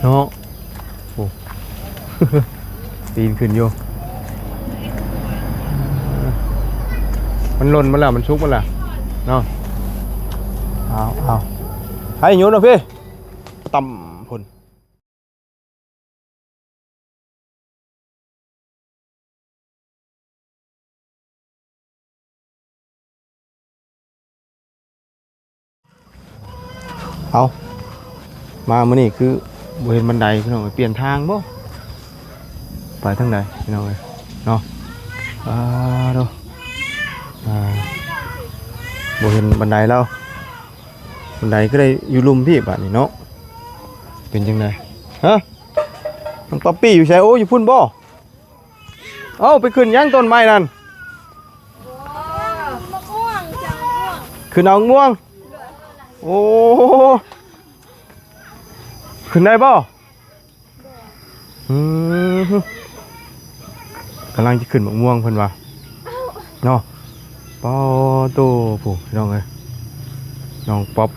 เนาะโอ้ ปีนขึ้นอยู่มันหล่นมาแล้วมันชุกมาแล้วเนาะเอาให้หยุดนะพี่ต่ำพุ่นเอามามื้อนี้คือบ่เห็นบันไดพี่น้องเปลี่ยนทางบ่ไปทางใดพี่น้องเอ้ยเนาะดูบ่เห็นบันไดแล้วบันไดก็ได้อยู่ลุมพี่บัดนี้เนาะเป็นจังไดฮะน้องป๊อปปี้อยู่ไสโอ้อยู่พุ่นบ่เอ้าไปขึ้นยังต้นไม้นั่นขึ้นเอาง่วงโอ้ขึ้นได้บ่กำลังจะขึ้นมะม่วงเพิ่นว่าเนาะปอโตผู้น้องเอ้ยน้องป๊อป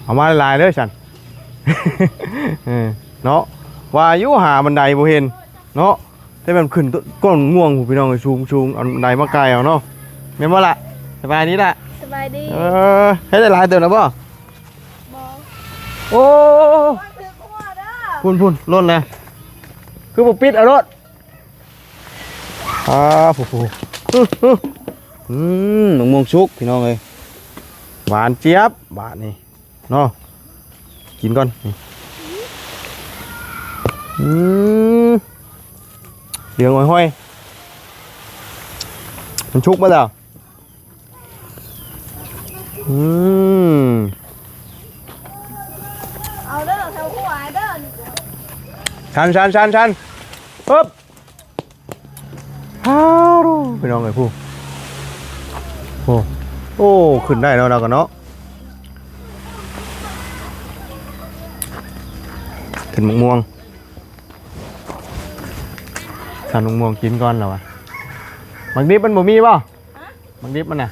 เอามาหลายๆเด้อฉัน เนาะว่าอยู่หาบันไดบ่เห็นเนาะแต่มันขึ้นก้นง่วงผู้พี่น้องเอ้ยชูงเอาบันไดมาไกลเอาเนาะแม่นบ่ล่ะสบายดีล่ะสบายดีให้ได้หลายเติบแล้วบ่โอ้พุ่นล้นเลยคือบุปิดเอารถผู้หนมม่วงชุกพี่น้องเลยหวานเจี๊ยบบาทนี่เนาะกินก่อนเหลืองห้อยมันชุกมาแล้วเอาเด้อแถวหัวเด้อชันปึ๊บฮาวพี่น้องเลยผู้โอ้ขึ้นได้แล้วเรากันเนาะขึ้นมะม่วงชันมะม่วงกินก่อนแล้ววะบางดิบมันบ่มีป่ะบางดิบมันน่ะ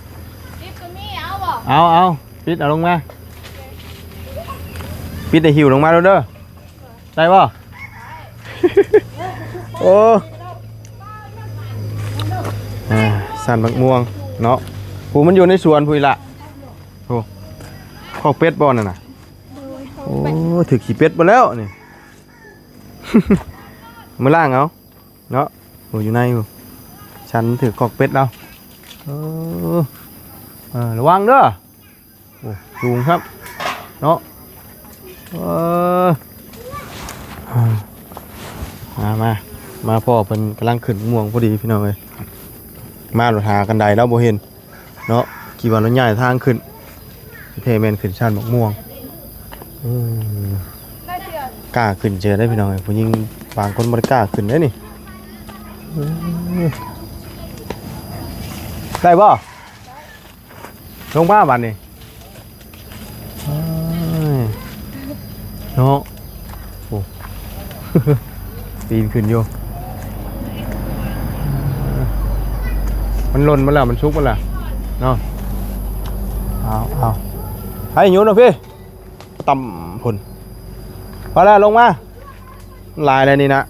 ดิบก็มีเอาบ่เอาปิดเอาลงมาปิดได้หิวลงมาแล้วเด้อได้ป่ะโอ้สันบักม่วงเนาะผู้มันอยู่ในสวนผู้ละโอ้ข้อเป็ดบอลน่ะโอ้ถือขี้เป็ดมาแล้วนี่ มาล่างเอาเนาะโอ้อยู่ในฉันถือขอกเป็ดเอาระวังเด้อโอ้สูงครับเนาะมาพ่อเป็นกำลังขึ้นม่วงพอดีพี่น้องเลยมาหลุดหากันไดแล้วโบเห็นเนาะกี่วันแล้วใหญ่ทางขึ้นเทเมนขึ้นชันมะม่วงกล้าขึ้นเจอได้พี่น้องเลยผู้หญิงบางคนไม่กล้าขึ้นได้นี่ได้ป่ะลงบ้าบันนี่เนาะโอ้ปีนขึ้นอยู่มันหล่นมาแล้วมันชุกมาแล้วเนาะเอาให้หยุดนะพี่ต่ำพุ่นพอแล้วลงมาลายอะไรนี่นะ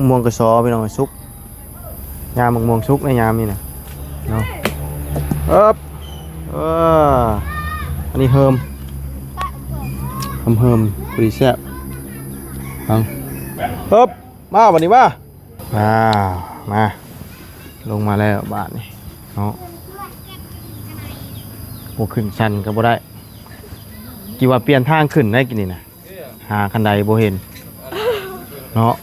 ม่วงกระสอพี่น้องชุกยามม่วงชุกในยามนี่นะเนาะอันนี้เฮิมปรีแซ่บมาวันนี้มาลงมาแล้วบาทนี่เนาะโอ้ขึ้นชันก็บ่ได้กี่ว่าเปลี่ยนทางขึ้นได้กี่นี่นะหาคันใดบ่เห็นเนาะ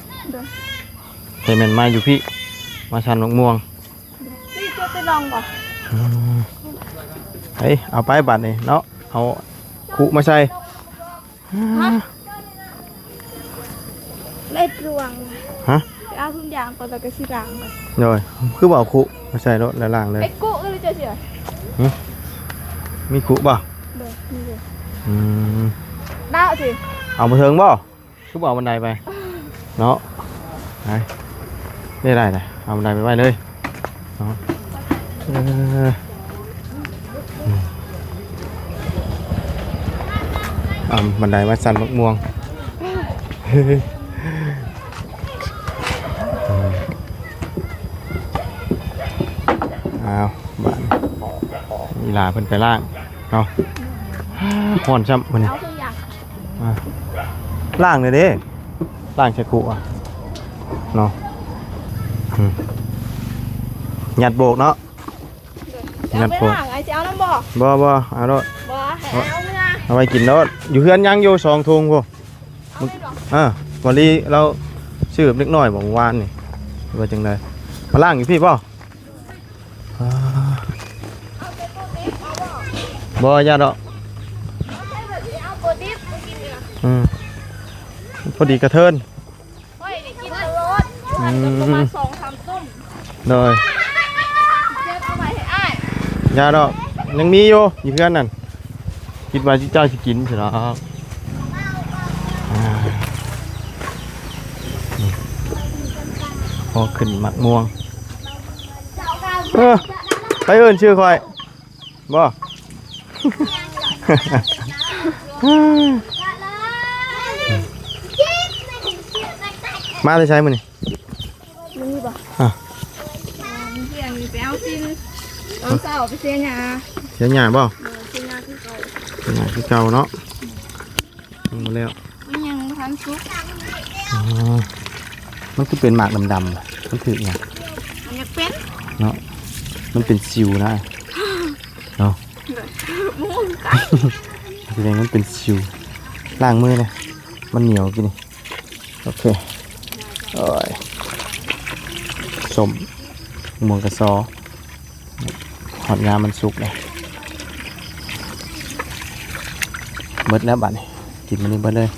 แต่แม่นมาอยู่พี่มาชันมะม่วงพี่จะไปลองบ่เฮ้ยเอาไปบาทนี่เนาะเอาคุมาใส่เล็ดรวงฮะเอาทุกอย่างก่อนแล้วก็สิล้างก่อนเลยคือบอกคุมาใส่รถแล้วล้างเลยไอ้กุก็เลยจะเสียมีคุบ่มีเลยดาวสิเอามาเถิงบ่คือบอกบันไดไปเนาะได้เลยเอาบันไดไปไว้เลยเนาะ บันไดมาสั่นมะม่วงอ้าวบ้านมีลาเพิ่นไปล่างเนาะห่อนช้ำมัน เอาทุกอย่าง ล่างเลยเด้ล่างชะกุอ่ะเนาะหยัดโบกเนาะ เอาไปห่างไอ้เจ้าน้ำบอก บ่เอาโลด บ่ให้เอาไม่ได้ เอาไว้กินโลดอยู่เฮือนยังอยู่2 ถุงพุ่น เอาไม่ดอก วันนี้เราซื้อเล็กน้อยบอกวานนี่ว่าจังไดมาล่างอยู่พี่ป่ะ เอาไปตัวติ๊บเอาบ่ บ่ยาดอก เอาไปแบบนี้เอาตัวติ๊บมากินเลย พอดีกระเทิน เฮ้ยได้กินตลอดวันก็ประมาณ2-3ต้ม เลย เจ็บเอาไว้ให้อ้าย ยาดอกยังมีอยู่เพื่อนนั่นคิดว่าเจ้าสิกินใช่หรอพอขึ้นมักม่วงไปเอิ้นชื่อคอยบ่ มาได้ใช้มื้อนี่ มีบ่ อ่ะ มีเพียงมีไปเอาซินตอนเช้าไปเสียหยา เสียหยาบ่ เสียหยาที่เก่า เสียหยาคือเก่าเนาะหมดแล้ว มันยังทันซุก มันคือเป็นหมากดำๆมันคือไง มันยังเป็น เนาะมันเป็นซิวนะเนาะ มูน แสดงมันเป็นซิวล้างมือนะมันเหนียวกินนี่โอเคโอ้ยสมม่วงกระซอหอดงามันสุกเลยเบิดแล้วบัดนี้กินมันนี่เบิดเลย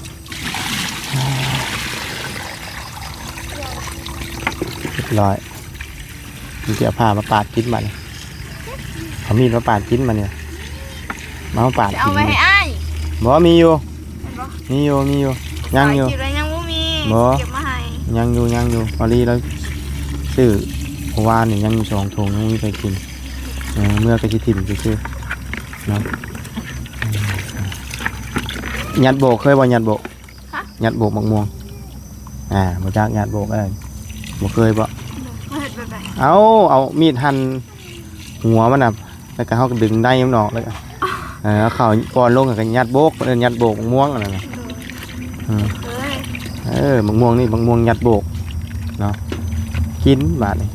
เรียบร้อยมันจะเอาผ้ามาปาดกินมันเอามีดมาปาดกินมันเนี่ยมาปาด เอา กิน ไปให้อ้าย บ่มีอยู่ เห็นบ่ มีอยู่ยังอยู่ จิตไว้ยังบ่มี บ่ เก็บมาให้ ยังอยู่พอดีแล้วซื้อเพราะว่านี่ยังอยู่2 ถุงยังไม่ไปกินเมื่อกระชิถิ่มซื้อเนาะยัดโบกเคยบ่ยัดโบกยัดโบกมะม่วงบ่จักยัดโบกบ่เคยบ่ เฮ็ดแบบไหน เอามีดหั่นหัวมันน่ะแล้วก็เฮาก็ดึงได้มันออกแล้วก็เอาเข้าก่อนลงก็ยัดโบกยัดโบกมะม่วงอันนั้นน่ะ เอ้ย มะม่วงนี่มะม่วงยัดโบกเนาะกินบาดนี่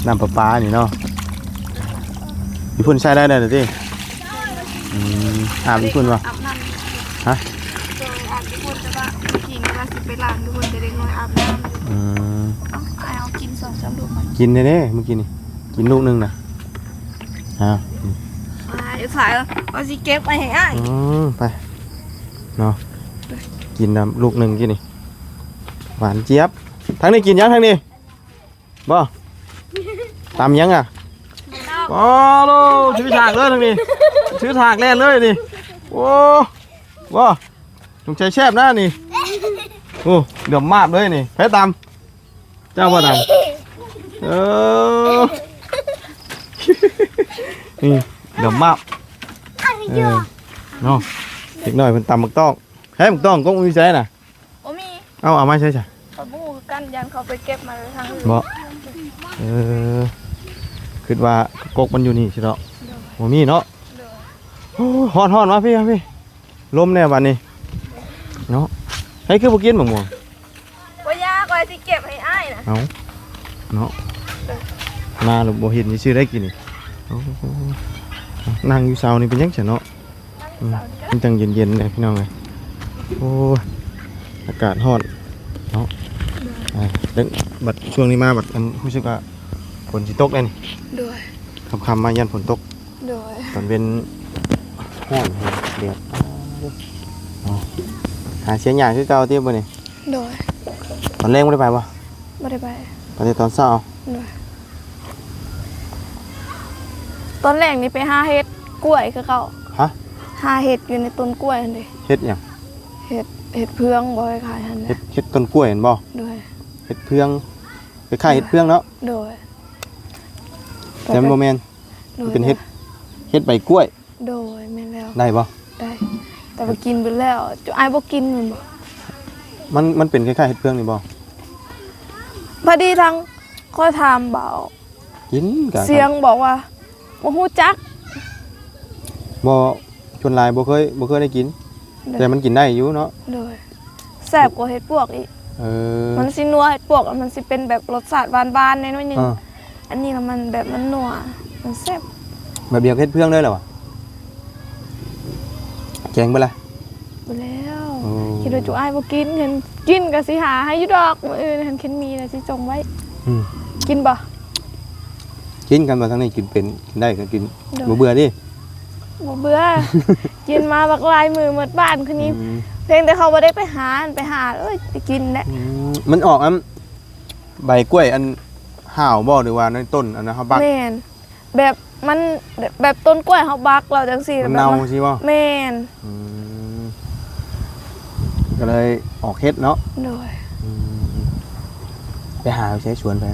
น้ำปลานี่เนาะญี่ปุ่นใช้ได้เลยดิอาบญี่ปุ่นวะ อาบน้ำ ฮะ อาบทุกคนจะว่ากินเวลาสิไปล้างทุกคนจะได้น้อยอาบน้ำเอากิน2-3ลูกมัน กินเด้เมื่อกี้นี่กินลูกนึงนะเดี๋ยวสายเอาสิเก็บไปให้อ้าย ไปเนาะกินน้ำลูกนึงกินนี่หวานเจี๊ยบทั้งนี้กินยังทั้งนี้บ่ตำยังอ่ะโอ้โหชื่อถากเลยทั้งนี้ชื่อถากแล่นเลยนี่โอ้บ่ต้องใช้แชบนะนี่โอ้เดือดมากเลยนี่แพ้ตำเจ้าบ่ตำนี่เดือดมากเนาะอีกหน่อยเป็นตำหมึกต้องแพ้หมึกต้องก็มีใช้น่ะ โอ้มี เอามาใช่จ้ะ เขาบูกันยันเขาไปเก็บมาทางอื่น บ่คิดว่ากกมันอยู่นี่ใช่เนาะบ่มีเนาะฮ้อนมาพี่ลมแน่บัดนี้เนาะให้คือบ่กินมะม่วง ว่ายากว่าสิเก็บให้อ้ายนะ เอาเนาะมาหรือบ่เห็นชื่อได้กินนี่นั่งอยู่เสานี่เป็นยังไงเนาะมันจังเย็นๆเลยพี่น้องเลยโอ้อากาศร้อนเนาะบัดช่วงนี้มาบัดรู้สึกว่าฝนสิตกเลยนี่ ด้วย คำมายันฝนตก ด้วย ตอนเป็นห้อนเดือดหาเสียงใหญ่คือเก่าเตี้ยบ่นี่ ด้วย ตอนแรกไม่ได้ไปวะ ไม่ได้ไป ตอนเช้า ด้วยตอนแรกนี่ไปหาเห็ดกล้วยคือเขา ฮะ หาเห็ดอยู่ในต้นกล้วยนั่นเด้ เฮ็ดหยัง เห็ดเพืองบ่ให้ขายหั่น เฮ็ นะ ดเฮ็ดต้นกล้วยเห็นบ่ ด้วย เฮ็ดเพืองคล้ายๆเฮ็ดเพืองเนาะ ด้วย แต่มันบ่แม่น เป็นเฮ็ดใบกล้วย โดยแม่นแล้ว ได้บ่ ได้ แต่ว่ากินไปแล้วจุอ้ายบ่กินมันบ่ มันเป็นคล้ายๆเฮ็ดเพื่องนี่บ่ พอดีทางข้อยถามเบา กินกะ เสียงบอกว่าบ่ฮู้จัก บ่ชวนหลายบ่เคยได้กิน แต่มันกินได้อยู่เนาะ โดยแซ่บกว่าเห็ดปวกอีก มันสินัวเห็ดปวกมันสิเป็นแบบรสชาติหวานๆนิดนึงอันนี้มันแบบมันนัวมันแซ่บ แบบเดียวกับเฮ็ดเพื่องเลยเหรอวะแกงบ่ล่ะ ไปแล้วคิดว่าจุอ้ายบ่กินเห็นกินก็สิหาให้อยู่ดอกมื้ออื่นเห็นเข็นมีน่ะสิจงไว้กินบ่ กินกันมาทั้งนี้กินเป็นกินได้ก็กินบ่เบื่อดิ บ่เบื่อ กินมาบักหลายมื้อหมดบ้านคืนนี้เพียงแต่เขาบ่ได้ไปหาเอ้ยไปกินแหละ มันออกใบกล้วยอันห่าวบ่หรือว่าในต้นอันนั้นเฮาบัก แม่นแบบมันแบบต้นกล้วยเฮาบักเราจังซี่ มันเน่าใช่บ่ แม่น ก็เลยออกเฮ็ดเนาะ โดย ไปหาใช้สวนไป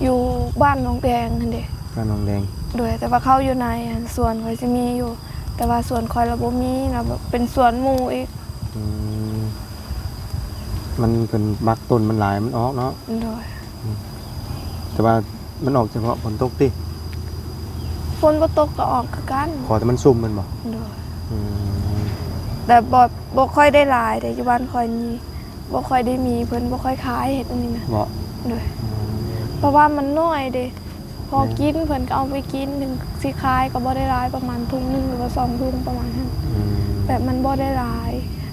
อยู่บ้านน้องแดงนั่นเด้ บ้านน้องแดง โดยแต่ว่าเขาอยู่ในสวนเขาจะมีอยู่ แต่ว่าสวนคอยระบบมีนะเป็นสวนหมู่อีก มันเป็นบักต้นมันหลายมันออกเนาะ โดย แต่ว่ามันออกเฉพาะฝนตกติ ฝนบ่ตกก็ออกคือกัน ขอแต่มันซุ่มมันบ่ โดยแต่บ่ค่อยได้หลายแต่อยู่บ้านคอยมีบ่ค่อยได้มีเพิ่นบ่ค่อยขายเฮ็ดอันนี้นะ บ่ โดยเพราะว่ามันน้อยเด้พอกินเพิ่นก็เอาไปกินถึงสิขายก็บ่ได้หลายประมาณถุงนึงหรือว่า2ถุงประมาณนั้นแบบมันบ่ได้หลาย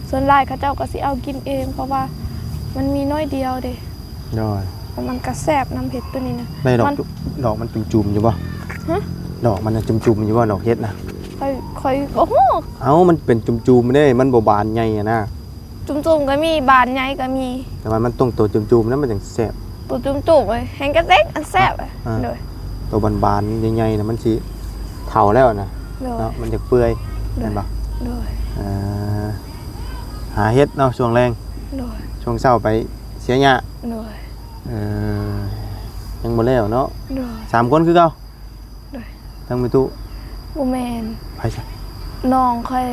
ส่วนหลายเขาเจ้าก็สิเอากินเอง เพราะว่ามันมีน้อยเดียวเด้ น้อย มันก็แซ่บน้ำเห็ดตัวนี้นะ ได้ดอกมันจุ่มๆอยู่บ่ ฮะ ดอกมันน่ะจุ่มๆอยู่บ่ดอกเฮ็ดน่ะ ค่อยโอ้โห เอ้ามันเป็นจุ่มๆเด้มันบ่บานใหญ่อะนะ จุ่มๆก็มีบานใหญ่ก็มี แต่ว่ามันต้องตัวจุ่มๆนั้นมันจังแซ่บ ตัวจุ่มๆเลยแห้งกระเต็กอันแซ่บเลยโดย ตัวบานๆใหญ่ๆน่ะมันสิเฒ่าแล้วนะ โดย เนาะมันจะเปื่อยเห็นบ่ โดย หาเฮ็ดเนาะช่วงแรง โดย ช่วงเช้าไปเสียหญ้า โดย ยังบ่แล้วเนาะ โดย 3คนคือเก่า โดย ทั้งมีตู้ บูแมน ไปซะ น้องค่อย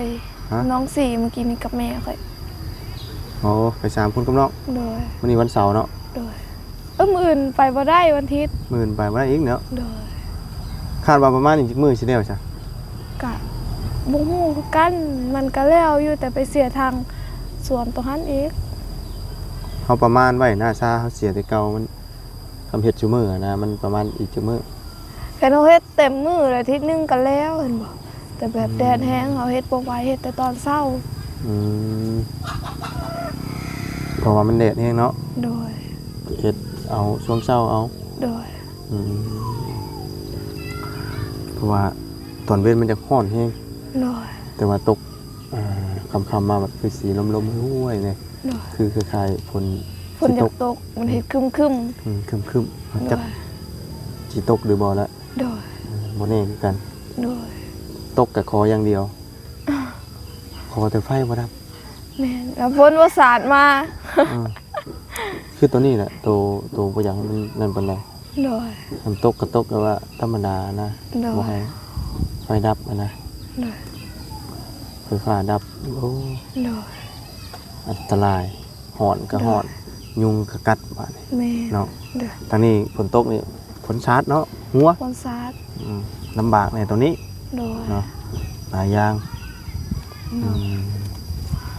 ฮะ น้องสี่เมื่อกี้นี่กับแม่ค่อย โอ้ไป3คนกับน้อง โดย วันนี้วันเสาร์เนาะ โดยมื้ออื่นไปบ่ได้วันอาทิตย์ มื้อไปบ่ได้อีกเนาะ โดย คาดว่าประมาณอีกมื้อสิแล้วจ้ะ กะบ่ฮู้คือกันมันก็แล้วอยู่แต่ไปเสียทางสวนตัวหันอีก เฮาประมาณไว้หน้าซาเฮาเสียแต่เก่ามันทำเฮ็ดซุมื้อนะมันประมาณอีกจักมื้อ แค่เราเฮ็ดเต็มมือเลยอาทิตย์หนึงก็แล้วเห็นบ่แต่แบบแดดแห้งเขาเฮ็ดบ่ไหวเฮ็ดแต่ตอนเช้า เพราะว่ามันแดดแฮงเนาะ โดย เฮ็ดเอาช่วงเช้าเอา โดย เพราะว่าตอนเว้นมันจะร้อนแฮง โดย แต่ว่าตกค่ำๆมาแบบคือสีลมๆห้วยๆเนี่ย โดย คือคล้ายๆฝน ฝนจะตกมันเฮ็ดครึม ครึมๆ ๆ จักสิตกหรือบ่ละ โดย บ่แน่คือกัน โดย ตกกับคออย่างเดียวคอแต่ไฟบ่ดับ แม่นแล้วฝนว่าสาดมา คือตัวนี้แหละตัวบ่อยากให้มันนั่นปานใด โดย มันตกก็ตกแต่ว่าธรรมดานะ โดย บ่ให้ไฟดับอะนะ โดย ไฟฟ้าดับโอ้ โดย อันตรายฮ้อนก็ฮ้อนยุงก็กัดบาดนี้ แม่น เนาะ โดย ทางนี้ฝนตกนี่ฝนชาร์จเนาะหัว ฝนสาด ลำบากในตัวนี้ โดย เนาะหลายอย่าง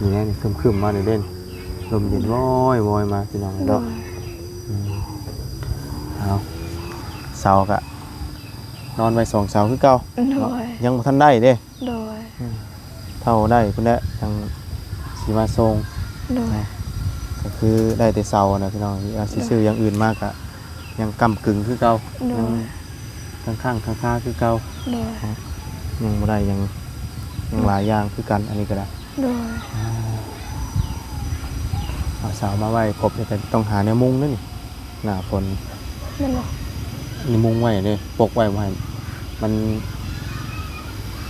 นี่แน่นี่คึมๆมาเด่นๆลมเย็นวอยมาพี่น้อง โด เนาะ ย เอาเสาร์กะนอนไว้2เสาร์คือเก่า โดย ยังบ่ทันได้เด้ โดย เท่าได้พุ่นแหละทางสีมาทรง โดย ก็คือได้แต่เสานะพี่น้องสิซื้ออย่างอื่นมากอะยังกำกึ่งคือเก่า โด ยัง ย ข้างๆคาๆคือเก่า โดย ยังบ่ได้ยังหลายอย่างคือกันอันนี้ก็ได้ โดย เอาเสามาไว้ครบแต่ต้องหาแนวมุงนั่นนี่หน้าฝน นั่นบ่ นี่มุงไว้นี่ปกไว้บ่ให้มัน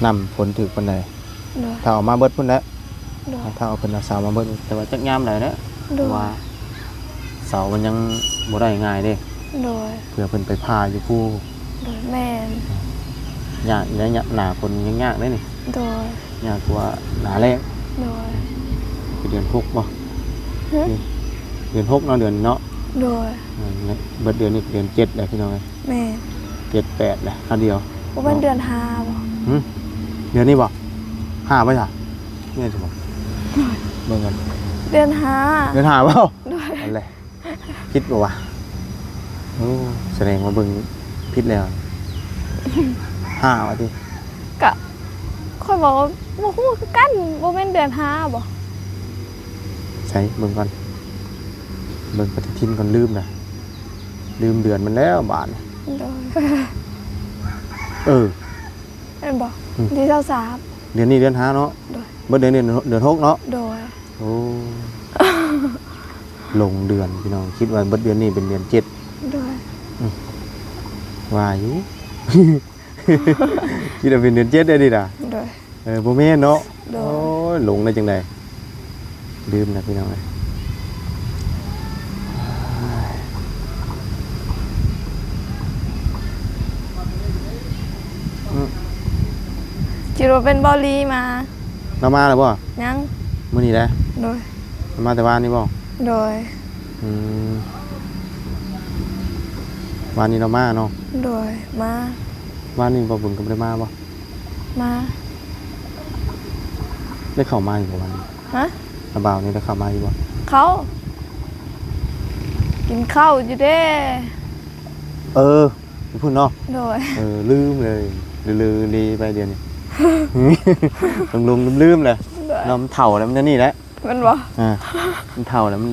นำฝนถึกปานใด โดย ถ้าเอามาเบิดพุ่นแล้ว โดย ถ้าเอาเพิ่นเอาเสามาเบิดแต่ว่าจักยามไหนเด้ โด เพราะ ย ว่าเสามันยังบ่ได้ง่ายเด้ โ โดย เพื่อเพิ่นไปพาอยู่ผู้ โดยแม่น ยากและหนาคนยังยากได้นี่ โดย ยากกว่าหนาแรง โดย คือเดือน6บ่ หึ เดือน6เนาะเดือนเนาะ โดย เบิดเดือนนี้เดือน7แล้วพี่น้องเอ้ย แม่น 7 8แล้วคราวเดียว บ่เป็นเดือน5บ่ หึเดือนนี้บ่5บ่จ้ะเนี่ยสิบ่เบิ่งกัน เดือนเดือน5บ่ โดย อันแหละผิดบ่วะโอ้แสดงว่าเบิ่งผิดแล้ว5ว่าติ ก็ค่อยบอกว่าบ่ฮู้คือกันบ่แม่นเดือน5บ่ ใช้เบิ่งก่อนเบิ่งปฏิทินก่อนลืมนะลืมเดือนมันแล้วบาดนี่ โดย เออ แม่นบ่ อืม ที่23 เดือนนี้เดือน5เนาะ โดย เบิดเดือน6เนาะ โดย โอ้ลงเดือนพี่น้องคิดว่าเบิดเดือนนี้เป็นเดือน7 โดย ว่าอยู่ คิดว่าเป็นเดือน7ได้ดิล่ะ โดย บ่แม่นเนาะ โด โอ้ ย ยหลงได้จังได๋ลืมนะพี่น้องเอ้ย คิดว่าเป็นบอลีมา เรามาแล้วบ่ ยัง มื้อนี้แหละ โดย เรามาแต่บ้านนี่บ่ โดย อืมวันนี้เรามาเนาะ โดยมา วันนี้บ่บุญก็บ่ได้มาบ่ มา ได้เข้ามาอยู่บ่วันนี้ ฮะ ระบ่าวนี่ได้เข้ามาอยู่บ่ เขากินข้าวอยู่เด้ เออพูดเนาะ โดย ลืมเลยลือลีไปเดี๋ยวนี้ ลุงลืมเลย โดย น้ำเถ่าแล้วมันจะนี่แหละ มันบ่ มันเถ่าแล้วมัน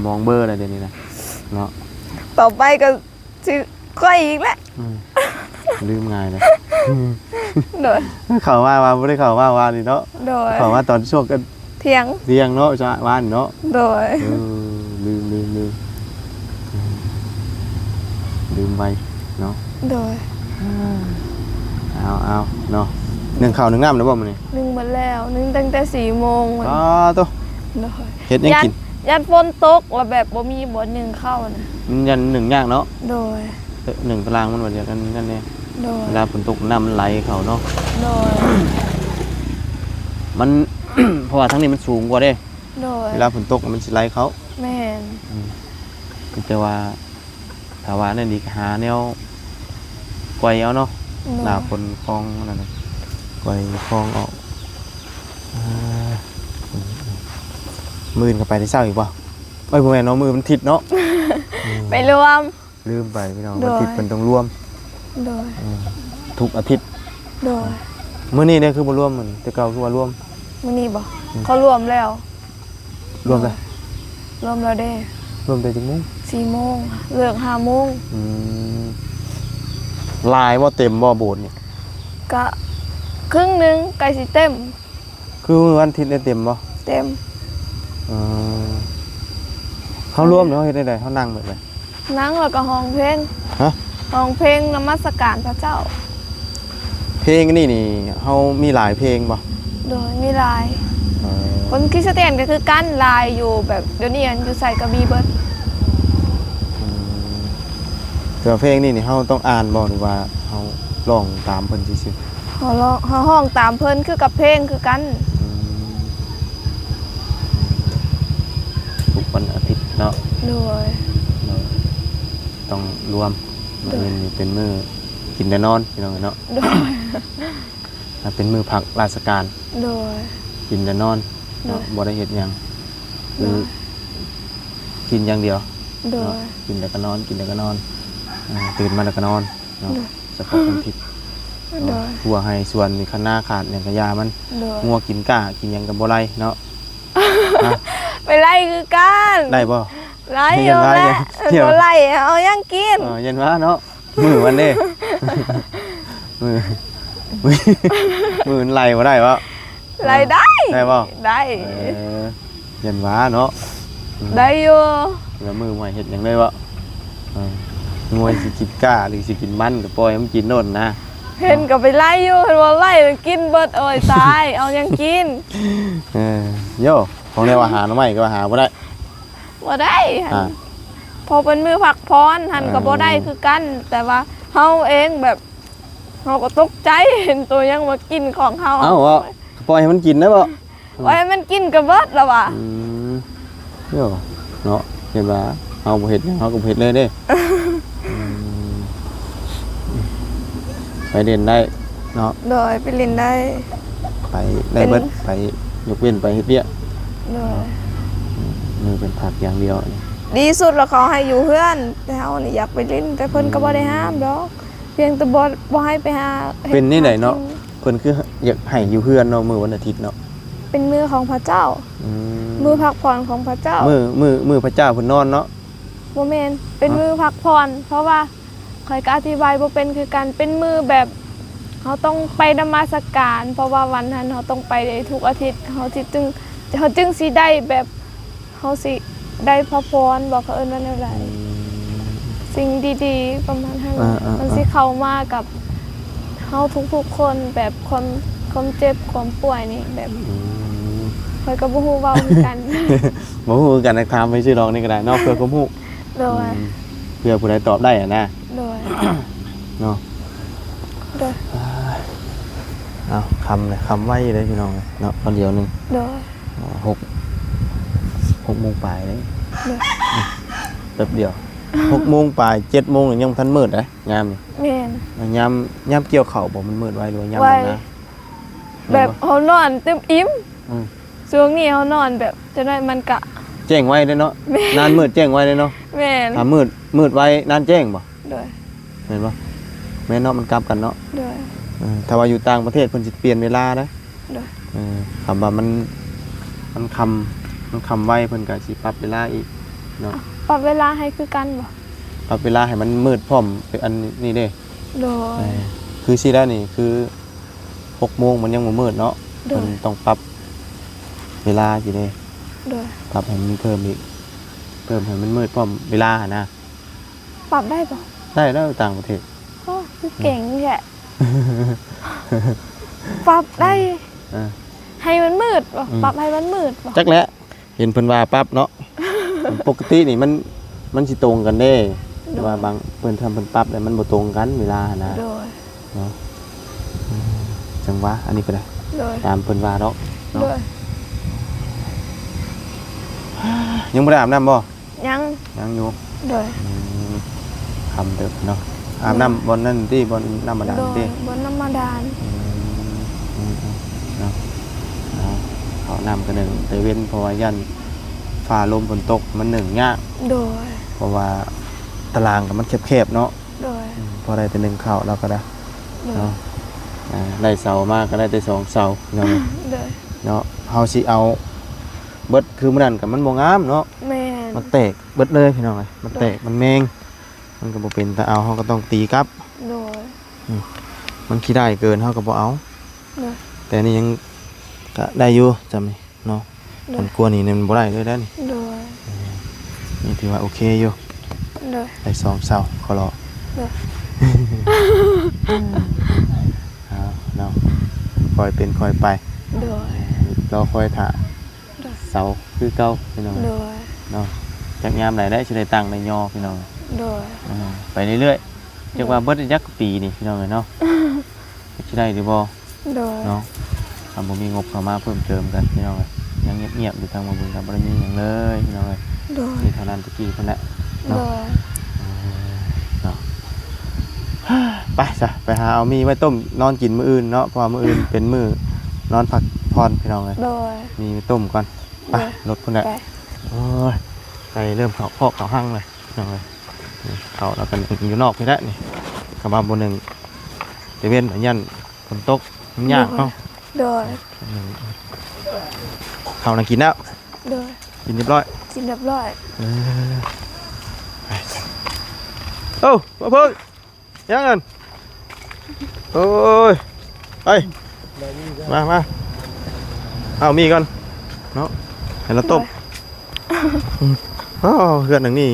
มองเบอร์อะไรเดี๋ยวนี้นะเนาะ ต่อไปก็สิก้อยอีกแล้ว ลืมง่ายเลย โดย เข้ามาไม่ได้เข้ามาวันนี้เนาะ โดย เข้ามาตอนช่วงกัน เที่ยง เที่ยงเนาะจ้ะวันเนาะ โดย ลืมลืมไปเนาะ โดย เอาเนาะหนึ่งข่าวหนึ่งน้ำนะบ่มันนี่ นึ่งหมดแล้วนึ่งตั้งแต่4 โมงมัน ตัว โดย เฮ็ดยังกิน ยันฝนตกแล้วแบบบ่มีบ่หนึ่งเข้านะ มันยันหนึ่งยากเนาะ โดย หนึ่งตารางมันวันเดียวกันนั่นเนี่ย โดย เวลาฝนตกน้ำมันไหลเขาเนาะ โดย มัน เพราะว่าทั้งนี้มันสูงกว่าเด้ โดย เวลาฝนตกมันสิไหลเขา แม่น แต่ว่าถ้าว่านั่นดีก็หาแนวไกวเอาเนาะ โดย หน้าฝนคลองนั่นน่ะไกวคลองออกมือนก็ไปได้เช้าอีกป่ะเอ้ยบ่แม่นเนาะมือมันทิศเนาะ ไปรวม ลืมไปพี่น้อง โดย วันอาทิตย์เป็นต้องร่วม โดย ทุกอาทิตย์ โดย มื้อนี้เนี่ยคือบ่ร่วมเหมือนแต่เก่าคือว่าร่วม มื้อนี้บ่เขารวมแล้ว ร่วมเลย รวมแล้วเด้ ร่วมได้จังมุ้ง 4 โมงเลิก5 โมง ลายบ่เต็มบ่โบสถ์นี่ ก็ครึ่งหนึงใกล้สิเต็ม คือวันอาทิตย์ได้เต็มบ่ เต็ม เขาร่วมเนาะเฮ็ดได้ไดเฮานั่งแบบไหน นั่งแล้วก็ห้องเพลง ฮะ ห้องเพลงนมัสการพระเจ้า เพลงนี่เฮามีหลายเพลงบ่ โดยมีลาย คนคริสเตียนก็คือกั้นลายอยู่แบบเดี๋ยวนี้อยู่ใส่กระบี่เบิด แต่ว่าเพลงนี่เฮาต้องอ่านบ่หรือว่าเฮาร้องตามเพิ่นซื่อ เขาห้องตามเพิ่นคือกับเพลงคือกัน ทุกวันอาทิตย์เนาะ โดย ต้องรวมมื้อนี้เป็นมื้อกินและนอนพี่น้องเนาะ โดย ถ้าเป็นมื้อพักราชการ โดย กินและนอนเนาะบ่ได้เฮ็ดหยังคือกินอย่างเดียว โด เนาะ ย กินแล้วก็นอนกินแล้วก็นอนตื่นมาแล้วก็นอนเนาะ โดย เฉพาะวันอาทิตย์ โดย หัวให้ส่วนนี่คันหน้าขาดอย่างกระยามัน โดย งัวกินก้ากินหยังกับบ่ไรเนาะ ไปไล่คือกัน ได้บ่ ไล่อยู่ ไล่ แม่ เดี๋ยว บ่ไล่เอายังกิน เย็นว่าเนาะมือวันนี้ มือมือมือมันไหลบ่ได้วะ ไล่ได้ ได้บ่ ได้ เย็นว่าเนาะ ได้อยู่ แล้วมือใหม่เฮ็ดหยังได้บ่งวยสิกินก้าหรือสิกินมันก็ปล่อยมันกินโน่นนะ เห็นก็ไปไล่อยู่เห็นว่าไล่กินเบิดเอ้ยตายเอายังกิน โยของแนวอาหารใหม่ก็หาบ่ได้ บ่ได้ อ่า พ พอเป็นมือพักพรหันก็บ่ได้คือกัน แต่ว่าเฮาเองแบบเฮาก็ตกใจเห็นตัวยังมากินของเฮา เอ้าว่าปล่อยให้มันกินได้บ่ ไว้มันกินกระเบิดแล้วว่ะ เดี๋ยวเนาะเห็นว่าเอาบ่เฮ็ดหยังเฮาก็บ่เฮ็ดเลยเด้ไปเรียนได้เนาะ โดยไปเล่นได้ ไปได้เบิดไปยกเว้นไปเฮ็ดเวียก โดย มือเป็นผักอย่างเดียวนี่ ดีสุดแล้วเขาให้อยู่เพื่อนแต่เฮานี่อยากไปเล่นแต่เพิ่นก็บ่ได้ห้ามดอกเพียงแต่บ่ให้ไปหาฮ็ด เป็นนี่ไหนเนาะเพิ่นคืออยากให้อยู่เฮือนเนาะมื้อวันอาทิตย์เนาะ เป็นมือของพระเจ้า มือพักผ่อนของพระเจ้า มื้อพระเจ้าเพิ่นนอนเนาะ บ่แม่นเป็นมือพักผ่อนเพราะว่าข่อยก็อธิบายบ่เป็นคือกันเป็นมือแบบเขาต้องไปนมัสการ เพราะว่าวันนั้นเขาต้องไปได้ทุกอาทิตย์เขาจึงสิได้แบบเขาสิได้พระพรบอกเขาเอิ้นว่าแนวใดสิ่งดีๆประมาณนั้นมันสิเข้ามากับเฮาทุกๆคนแบบความเจ็บความป่วยนี่แบบข่อยก็บ่ฮู้เว้าคือกัน บ่ฮู้กันนักถามไปชื่อน้องนี่ก็ได้เนาะเพื่อความรู้ โดย เพื่อผู้ใดตอบได้อะนะ โดย เนาะ โดย เอาคำไว้เลยพี่น้องเนาะตอนเดียวนึง โดย 6 โมงปลายเลย โดย แป๊บเดียว6 โมงปลาย7 โมงยังบ่ทันมืดเลยยามนี่ แม่น ยามเกี่ยวข้าวบ่มันมืดไว้หรือว่ายาม ไว้ นั้นนะ แบบเขานอนเต็มอิ่ม อืม ช่วงนี้เขานอนแบบจะได้มันกะ แจ้งไว้เด้อเนาะนานมืดแจ้งไว้เด้อเนาะ แม่น ถ้ามืดไว้นานแจ้งบ่ โดย เห็นบ่แม่นเนาะมันกลับกันเนาะ โดย ถ้าว่าอยู่ต่างประเทศเพิ่นสิเปลี่ยนเวลานะ โดย คำว่ามันคำไว้เพิ่นก็สิปรับเวลาอีกเนาะ ปรับเวลาให้คือกันบ่ ปรับเวลาให้มันมืดพร้อมเป็นอันนี้เด้ โดย คือสิได้นี่คือ6 โมงมันยังบ่มืดเนาะ โดย มันต้องปรับเวลาสิเด้ โดย ปรับให้มันเพิ่มอีกเพิ่มให้มันมืดพร้อมเวลานะ ปรับได้บ่ ได้แล้วต่างประเทศ โอ้คือเก่งแท้ปรับได้ อ่า ให้มันมืดบ่ปรับให้มันมืดบ่ จักแล้วเห็นเพิ่นว่าปรับเนาะ ปกตินี่มันสิตรงกันเด้แต่ว่าบางเพิ่นทำเพิ่นปรับแล้วมันบ่ตรงกันเวลานะ โดย เนาะจังหวะอันนี้ก็ได้ โดย ตามเพิ่นว่าเนาะ โดย ยังบ่ได้อาบน้ำบ่ ยัง ยังอยู่ โดย คำเด้อเนาะอาบน้ำบนนั่นที่บนน้ำบาดาล โดย ที่ บนน้ำมาดาน เนาะเขานำกันหนึ่งแต่เว้นเพราะว่ายันฟ้าลมฝนตกมันหนึ่งยาก โดย เพราะว่าตารางกับมันแคบๆเนาะ โดย พอได้แต่หนึ่งเข่าเราก็ได้ โดย เนาะได้เสามากก็ได้แต่2 เสาเนาะ โดย เนาะเฮาสิเอาเบิดคือมันนั่นกับมันบ่งามเนาะ แม่น มันแตกเบิดเลยพี่น้องเอ้ยมันแตกมันแมงมันก็บ่เป็นแต่เอาเฮาก็ต้องตีกลับ โดย มันขี้ได้เกินเฮาก็บ่เอา โดย แต่นี่ยังก็ได้อยู่จำนี่เนาะ โด มัน ย กลัวนี่มันบ่ได้เลยได้อนี่ โดย นี่ถือว่าโอเคอยู่ โดย ได้2 เสาขอรอ โดย เอาเนาะคอยเป็นคอยไป โดย เราคอยถ่า โดย เสาคือเก่าพี่น้อง โดย เนาะจากยามไหนได้สิได้ตังค์ได้ยอพี่น้อง โดย ไปเรื่อยๆจักว่าเบิดจักปีนี่พี่น้องเนาะสิได้หรือบ่ โดย เนาะถ้าบ่มีงบเข้ามาเพิ่มเติมกันพี่น้องยังเงียบๆอยู่ทางบ่บุญครับบ่ได้มีหยังเลยพี่น้อง โดย มีเท่านั้นตะกี้เพิ่นแหละ โดย เนาะไปจ้ะไปหาเอามีไว้ต้มนอนกินมื้ออื่นเนาะเพราะว่ามื้ออื่นเป็นมื้อนอนพักผ่อนพี่น้องเลย โดย มีไว้ต้มก่อนไปรถพุ่นแหละ ไป โอ้ยไปเริ่มเขาพอกเขาหั่งเลยพี่น้องเลยนี่เขาแล้วกันอยู่นอกพี่แล้วนี่กระบะบนหนึ่งเดเวนยันฝนตกมันยากเนาะ โดย เขานั่งกินแล้ว โดย กินเรียบร้อย กินเรียบร้อย ไปโอ้มาเพิ่งยังเงินโอ้ยไปมาเอามีก่อนเนาะให้เราต้มอ๋อเฮือนหนังนี่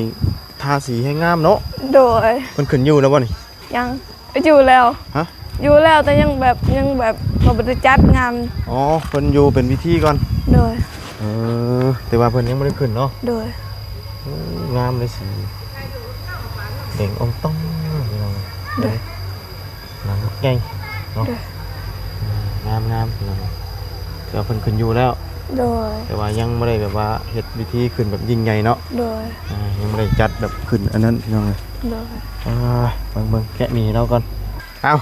ทาสีให้งามเนาะ โดย มันขึ้นอยู่แล้วบ่นี่ ยังอยู่แล้ว ฮะ อยู่แล้วแต่ยังแบบบ่ได้จัดงาน อ๋อเพิ่นอยู่เป็นวิธีก่อน โดย แต่ว่าเพิ่นยังบ่ได้ขึ้นเนาะ โดย งามเลยสิ เด่งองต้องพี่น้องเด้อหลังใหญ่เนาะงามพี่น้องเดี๋ยวเพิ่นขึ้นอยู่แล้ว โดย แต่ว่ายังไม่ได้แบบว่าเฮ็ดวิธีขึ้นแบบยิ่งใหญ่เนาะ โดย ยังไม่ได้จัดแบบขึ้นอันนั้นพี่น้องเลย โดย เบิ่งแกะหมี่เราก่อนเอา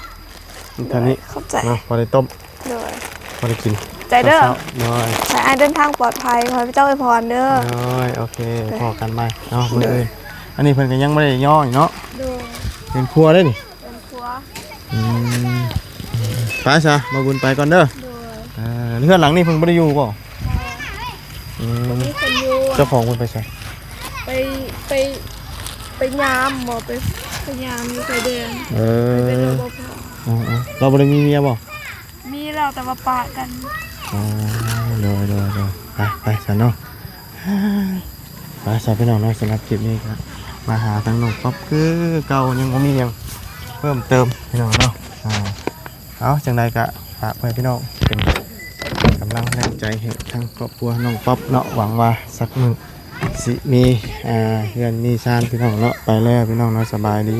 ท่านี้ เข้าใจ เนาะพอได้ต้ม โดย พอได้กิน ใจเด้อ น้อย ขอให้เดินทางปลอดภัยขอให้พระเจ้าอวยพรเด้อ น้อยโอเคพอกันไหมเอามื้ออื่นอันนี้เพิ่นก็ยังไม่ได้ย่ออีกเนาะ โดย เป็นครัวได้นี่ เป็นครัว ไปซะมาบุญไปก่อนเด้อ โดย เรือนหลังนี่เพิ่นบ่ได้อยู่บ่ มีคนอยู่ เจ้าของเพิ่นไปใส่ ไปไปยามหมอไปยามมีไฟแดง เอ เป็น อ รปภ เราบ่ได้มีเมียบ่ มีเราแต่ว่าปะกัน เลยไปซะเนาะไปซะพี่น้องเนาะสำหรับคลิปนี้ครับมาหาทางน้องป๊อปคือเก่ายังบ่มีหยังเพิ่มเติมพี่น้องเนาะเอาจังใดก็ฝากไว้พี่น้องเป็นกำลังแรงใจให้ทางครอบครัวน้องป๊อปเนาะหวังว่าสักมื้อสิมีเฮือนมีชานพี่น้องเนาะไปแล้วพี่น้องเนาะสบายดี